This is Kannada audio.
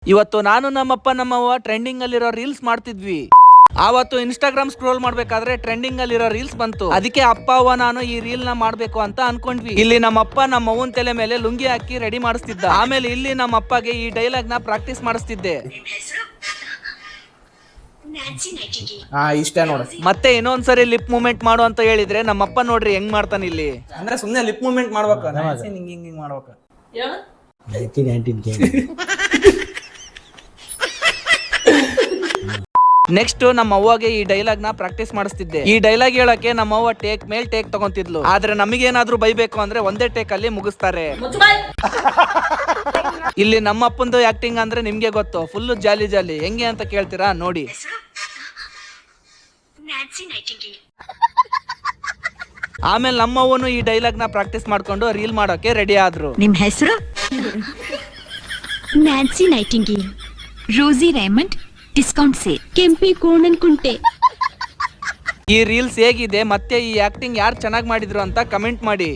ಇವತ್ತು ನಾನು ನಮ್ಮಪ್ಪ ನಮ್ಮವ್ವ ಟ್ರೆಂಡಿಂಗ್ ಅಲ್ಲಿರೋ ರೀಲ್ಸ್ ಮಾಡ್ತಿದ್ವಿ. ಆವತ್ತು ಇನ್ಸ್ಟಾಗ್ರಾಮ್ ಸ್ಕ್ರೋಲ್ ಮಾಡ್ಬೇಕಾದ್ರೆ ಟ್ರೆಂಡಿಂಗ್ ಅಲ್ಲಿರೋ ರೀಲ್ಸ್ ಬಂತು. ಅದಕ್ಕೆ ಅಪ್ಪ ಅವ್ವ ನಾನು ಈ ರೀಲ್ ನ ಮಾಡ್ಬೇಕು ಅಂತ ಅನ್ಕೊಂಡ್ವಿ. ಇಲ್ಲಿ ನಮ್ಮಪ್ಪ ನಮ್ಮವ್ವನ್ ತಲೆ ಮೇಲೆ ಲುಂಗಿ ಹಾಕಿ ರೆಡಿ ಮಾಡಿಸ್ತಿದ್ದ. ಆಮೇಲೆ ಇಲ್ಲಿ ನಮ್ಮಪ್ಪಗೆ ಈ ಡೈಲಾಗ್ ನ ಪ್ರಾಕ್ಟೀಸ್ ಮಾಡಿಸ್ತಿದ್ದೆ. ಇಷ್ಟ ನೋಡ. ಮತ್ತೆ ಇನ್ನೊಂದ್ಸರಿ ಲಿಪ್ ಮೂವ್ಮೆಂಟ್ ಮಾಡು ಅಂತ ಹೇಳಿದ್ರೆ ನಮ್ಮಪ್ಪ ನೋಡ್ರಿ ಹೆಂಗ್ ಮಾಡ್ತಾನ ಇಲ್ಲಿ. ಅಂದ್ರೆ ಸುಮ್ನೆ ಲಿಪ್ ಮೂವ್ಮೆಂಟ್ ಮಾಡ್ಬೇಕು, ಹಿಂಗ್ ಮಾಡ್ಬೇಕು. ನೆಕ್ಸ್ಟ್ ನಮ್ಮ ಅವ್ವಗೆ ಈ ಡೈಲಾಗ್ ನ ಪ್ರಾಕ್ಟೀಸ್ ಮಾಡಿಸ್ತಿದ್ದೆ. ಈ ಡೈಲಾಗ್ ಹೇಳಕ್ಕೆ ನಮ್ಮ ಅವ್ವ ಟೇಕ್ ಮೇಲ್ ಟೇಕ್ ತಗೊಂತಿದ್ಲು. ಆದ್ರೆ ನಮಗೇನಾದ್ರೂ ಬೈಬೇಕು ಅಂದ್ರೆ ಒಂದೇ ಟೇಕ್ ಅಲ್ಲಿ ಮುಗಿಸ್ತಾರೆ. ಇಲ್ಲಿ ನಮ್ಮ ಅಪ್ಪಂದು ಆಕ್ಟಿಂಗ್ ಅಂದ್ರೆ ನಿಮ್ಗೆ ಗೊತ್ತು, ಫುಲ್ ಜಾಲಿ ಜಾಲಿ. ಹೆಂಗೆ ಅಂತ ಕೇಳ್ತೀರಾ ನೋಡಿ. ಆಮೇಲೆ ನಮ್ಮವ್ವನು ಈ ಡೈಲಾಗ್ ನ ಪ್ರಾಕ್ಟೀಸ್ ಮಾಡ್ಕೊಂಡು ರೀಲ್ ಮಾಡೋಕೆ ರೆಡಿ ಆದ್ರು. ನಿಮ್ ಹೆಸರು? ನ್ಯಾನ್ಸಿ ನೈಟಿಂಗೇಲ್, ರೋಸಿ Raymond, discount sale, Kempi Konanakunte. ಈ ರೀಲ್ಸ್ ಹೇಗಿದೆ ಮತ್ತೆ ಈ ಆಕ್ಟಿಂಗ್ ಯಾರು ಚೆನ್ನಾಗಿ ಮಾಡಿದ್ರು ಅಂತ ಕಮೆಂಟ್ ಮಾಡಿ.